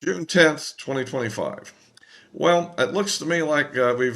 June 10th, 2025. Well, it looks to me like we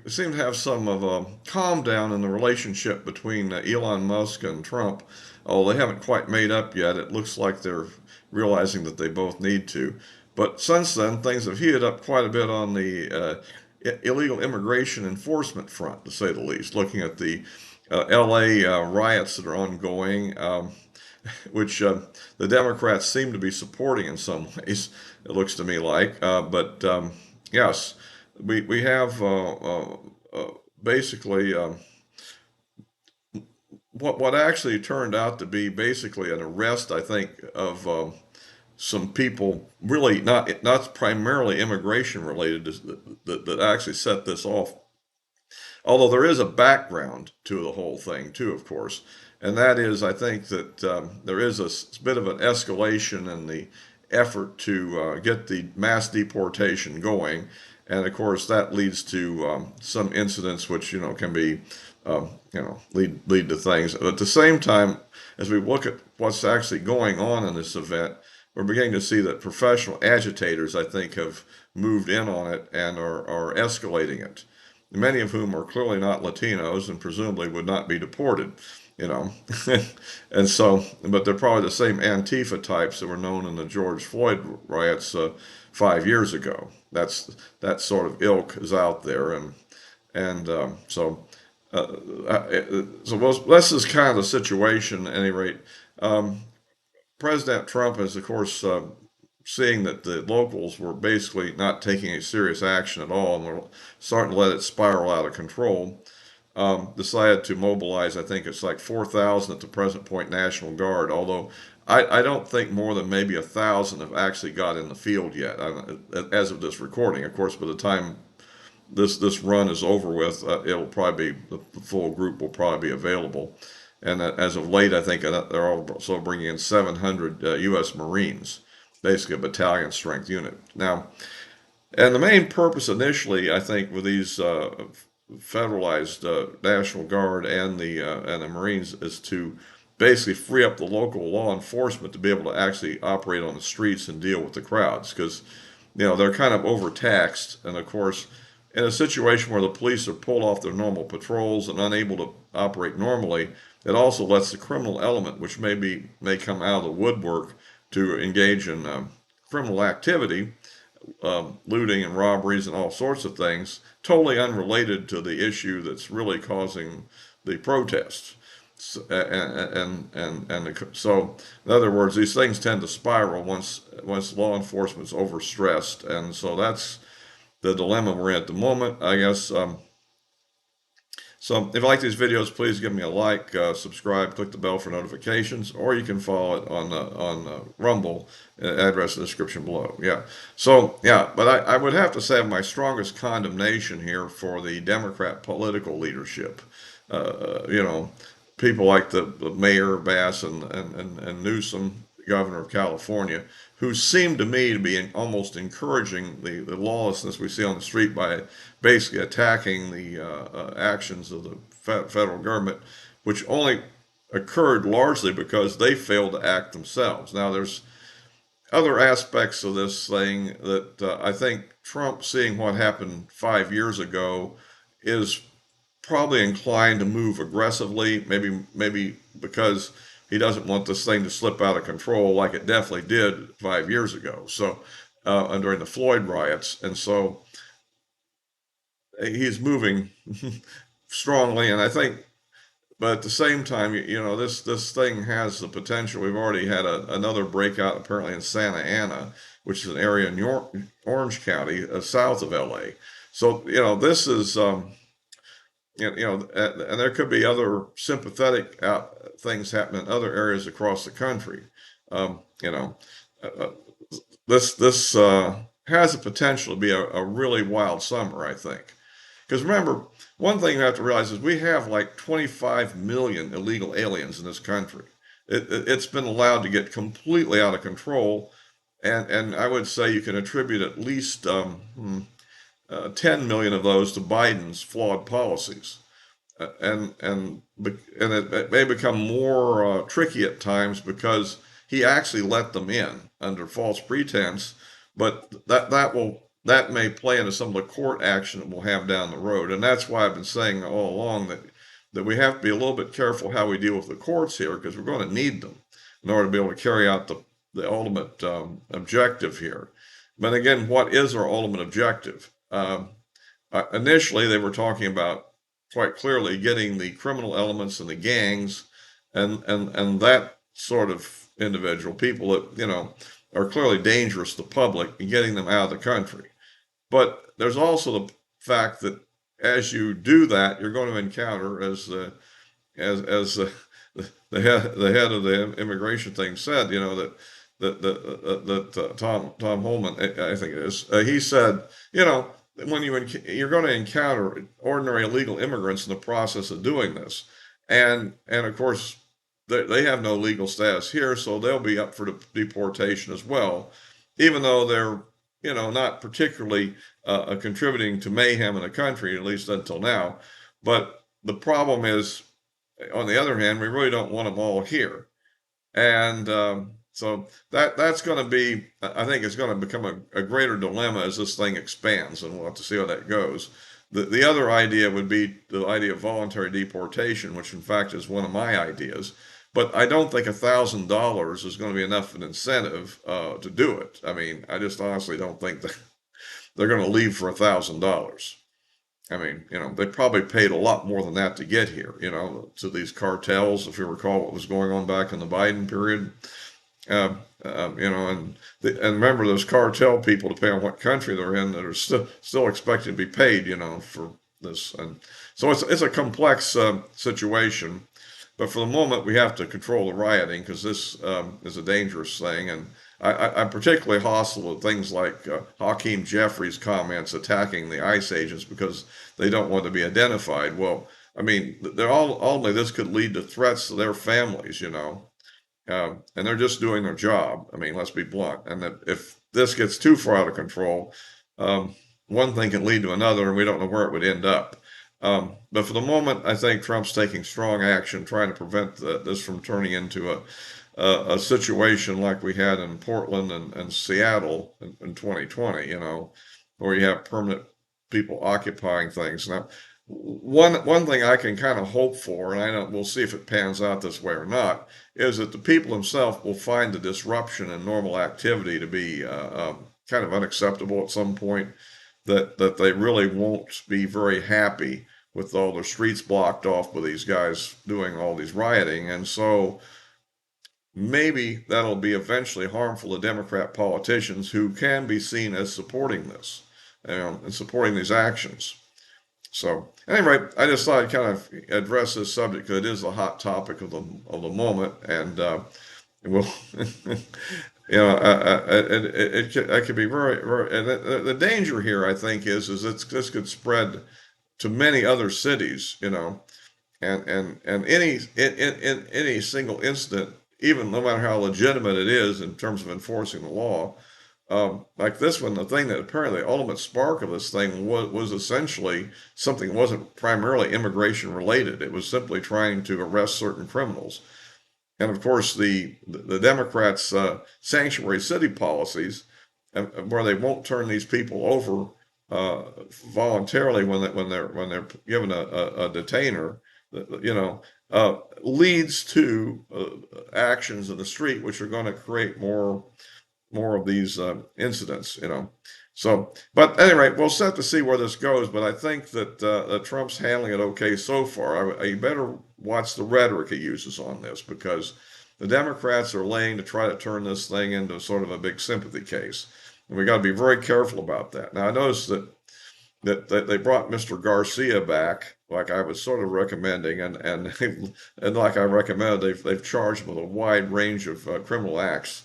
seem to have some of a calm down in the relationship between Elon Musk and Trump. Although they haven't quite made up yet, it looks like they're realizing that they both need to. But since then, things have heated up quite a bit on the illegal immigration enforcement front, to say the least. Looking at the LA riots that are ongoing, which the Democrats seem to be supporting in some ways, it looks to me like. But yes, we have uh, basically what actually turned out to be basically an arrest, I think, of some people really not primarily immigration related that actually set this off. Although there is a background to the whole thing too, of course, and that is, I think that there is a bit of an escalation in the effort to get the mass deportation going, and of course that leads to some incidents which can be lead to things. But at the same time, as we look at what's actually going on in this event, we're beginning to see that professional agitators, I think, have moved in on it and are escalating it, many of whom are clearly not Latinos and presumably would not be deported, you know. And so, but they're probably the same Antifa types that were known in the George Floyd riots 5 years ago. That sort of ilk is out there, and so this is kind of the situation. At any rate, um, President Trump is, of course, seeing that the locals were basically not taking a serious action at all and were starting to let it spiral out of control. Decided to mobilize, I think it's like 4,000 at the present point, National Guard, although I don't think more than maybe 1,000 have actually got in the field yet, as of this recording. Of course, by the time this run is over with, it'll probably be the full group will probably be available. And as of late, I think they're also bringing in 700 U.S. Marines, basically a battalion strength unit. Now, and the main purpose initially, I think, with these federalized National Guard and the Marines is to basically free up the local law enforcement to be able to actually operate on the streets and deal with the crowds because they're kind of overtaxed, and of course in a situation where the police are pulled off their normal patrols and unable to operate normally, it also lets the criminal element, which may come out of the woodwork to engage in criminal activity, looting and robberies and all sorts of things, totally unrelated to the issue that's really causing the protests. So, in other words, these things tend to spiral once law enforcement's overstressed, and so that's the dilemma we're in at the moment, I guess. So if you like these videos, please give me a like, subscribe, click the bell for notifications, or you can follow it on Rumble, address in the description below. Yeah. So yeah, but I would have to say my strongest condemnation here for the Democrat political leadership. You know, people like the Mayor Bass and Newsom, governor of California, who seem to me to be almost encouraging the lawlessness we see on the street by basically attacking the actions of the federal government, which only occurred largely because they failed to act themselves. Now, there's other aspects of this thing that I think Trump, seeing what happened 5 years ago, is probably inclined to move aggressively, maybe because he doesn't want this thing to slip out of control like it definitely did 5 years ago. So, during the Floyd riots, and so he's moving strongly, and I think, but at the same time, this thing has the potential. We've already had another breakout apparently in Santa Ana, which is an area in Orange County, south of LA. So this is and there could be other sympathetic things happening in other areas across the country. Um, you know, uh, uh, this has the potential to be a really wild summer, I think. Because remember, one thing you have to realize is we have like 25 million illegal aliens in this country. It's been allowed to get completely out of control, and I would say you can attribute at least 10 million of those to Biden's flawed policies. And it may become more tricky at times because he actually let them in under false pretense, but that may play into some of the court action that we'll have down the road. And that's why I've been saying all along that we have to be a little bit careful how we deal with the courts here, because we're going to need them in order to be able to carry out the ultimate objective here. But again, what is our ultimate objective? Initially, they were talking about quite clearly getting the criminal elements and the gangs and that sort of individual, people that, are clearly dangerous to the public, and getting them out of the country. But there's also the fact that as you do that, you're going to encounter, as the head of the immigration thing said, that Tom Holman, I think it is, he said, when you're going to encounter ordinary illegal immigrants in the process of doing this, and of course they have no legal status here, so they'll be up for deportation as well, even though they're not particularly contributing to mayhem in the country, at least until now. But the problem is, on the other hand, we really don't want them all here. And so that's going to be, I think it's going to become a greater dilemma as this thing expands, and we'll have to see how that goes. The other idea would be the idea of voluntary deportation, which in fact is one of my ideas. But I don't think $1,000 is going to be enough of an incentive to do it. I mean, I just honestly don't think that they're going to leave for $1,000. I mean, they probably paid a lot more than that to get here, to these cartels, if you recall what was going on back in the Biden period. And remember, those cartel people, depending on what country they're in, that are still expected to be paid, for this. And so it's a complex situation. But for the moment, we have to control the rioting, because this is a dangerous thing. And I'm particularly hostile to things like Hakeem Jeffrey's comments attacking the ICE agents because they don't want to be identified. Well, I mean, ultimately this could lead to threats to their families, and they're just doing their job. I mean, let's be blunt. And that if this gets too far out of control, one thing can lead to another, and we don't know where it would end up. But for the moment, I think Trump's taking strong action, trying to prevent this from turning into a situation like we had in Portland and Seattle in 2020, where you have permanent people occupying things. Now, one thing I can kind of hope for, and we'll see if it pans out this way or not, is that the people themselves will find the disruption in normal activity to be kind of unacceptable at some point, that they really won't be very happy with all the streets blocked off by these guys doing all these rioting. And so maybe that'll be eventually harmful to Democrat politicians who can be seen as supporting this, and supporting these actions. So anyway, I just thought I'd kind of address this subject because it is a hot topic of the moment, and we'll, it could be very, very. And the danger here, I think, is this could spread to many other cities, and any single incident, even no matter how legitimate it is in terms of enforcing the law. Like this one, the thing that apparently the ultimate spark of this thing was essentially something that wasn't primarily immigration related. It was simply trying to arrest certain criminals. And of course, the Democrats' sanctuary city policies, where they won't turn these people over voluntarily when they're given a detainer, leads to actions in the street which are going to create more of these incidents, So, but anyway, we'll set to see where this goes. But I think that Trump's handling it okay so far. You better watch the rhetoric he uses on this, because the Democrats are laying to try to turn this thing into sort of a big sympathy case, and we got to be very careful about that. Now, I noticed that they brought Mr. Garcia back, like I was sort of recommending, and like I recommended, they've charged him with a wide range of criminal acts.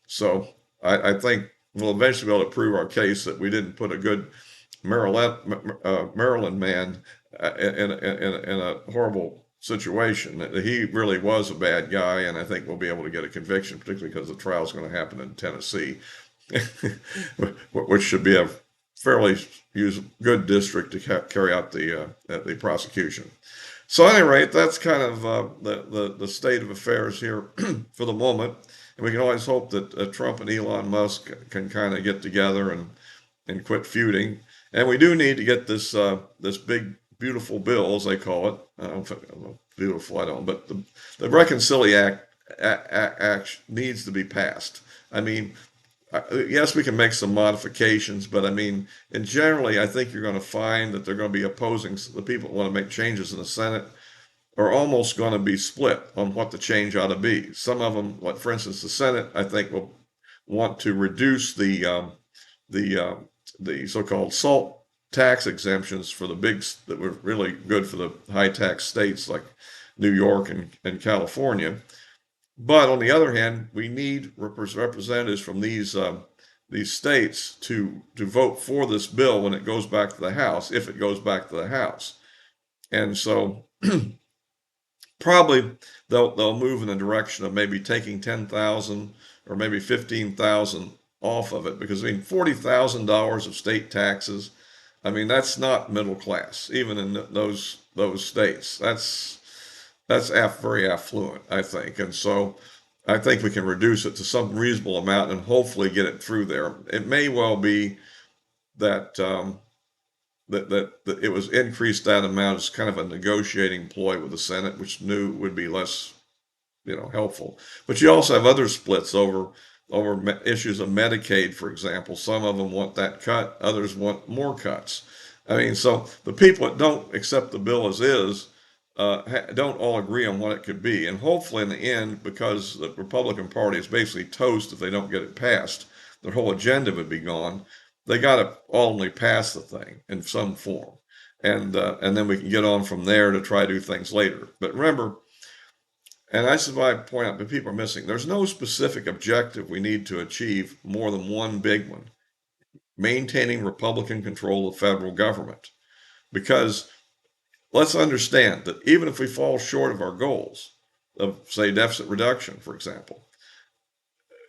So I think we'll eventually be able to prove our case that we didn't put a good Maryland man in a horrible situation. He really was a bad guy, and I think we'll be able to get a conviction, particularly because the trial is going to happen in Tennessee, which should be a fairly good district to carry out the prosecution. So at any rate, that's kind of the state of affairs here for the moment. And we can always hope that Trump and Elon Musk can kind of get together and quit feuding. And we do need to get this big beautiful bill, as they call it. I don't know, beautiful, I don't, but the Reconciliation Act needs to be passed. I mean, yes, we can make some modifications, but I mean, in generally, I think you're going to find that they're going to be opposing the people that want to make changes in the Senate are almost going to be split on what the change ought to be. Some of them, like for instance, the Senate, I think will want to reduce the the so-called SALT tax exemptions for the big that were really good for the high tax states like New York and California. But on the other hand, we need representatives from these states to vote for this bill when it goes back to the House, if it goes back to the House. And so probably they'll move in the direction of maybe taking 10,000 or maybe 15,000 off of it because I mean $40,000 of state taxes. I mean that's not middle class even in those states. That's very affluent, I think, and so I think we can reduce it to some reasonable amount and hopefully get it through there. It may well be that that it was increased that amount as kind of a negotiating ploy with the Senate, which knew would be less, helpful. But you also have other splits over issues of Medicaid, for example. Some of them want that cut, others want more cuts. I mean, so the people that don't accept the bill as is don't all agree on what it could be. And hopefully, in the end, because the Republican Party is basically toast if they don't get it passed, their whole agenda would be gone. They got to ultimately pass the thing in some form, and then we can get on from there to try to do things later. But remember, and this is why I point out that people are missing. There's no specific objective we need to achieve more than one big one: maintaining Republican control of federal government. Because let's understand that even if we fall short of our goals of, say, deficit reduction, for example,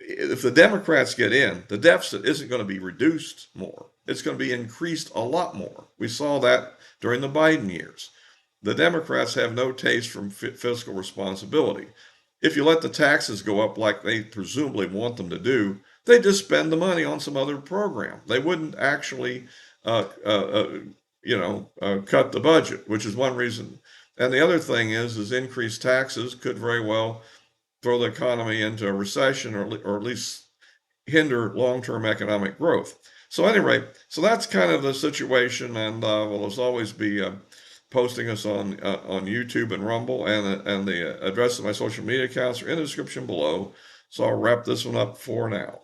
if the Democrats get in, the deficit isn't going to be reduced more. It's going to be increased a lot more. We saw that during the Biden years. The Democrats have no taste for fiscal responsibility. If you let the taxes go up like they presumably want them to do, they just spend the money on some other program. They wouldn't actually, cut the budget, which is one reason. And the other thing is increased taxes could very well throw the economy into a recession or at least hinder long-term economic growth. So anyway, so that's kind of the situation, and we'll as always be posting us on YouTube and Rumble, and the address of my social media accounts are in the description below. So I'll wrap this one up for now.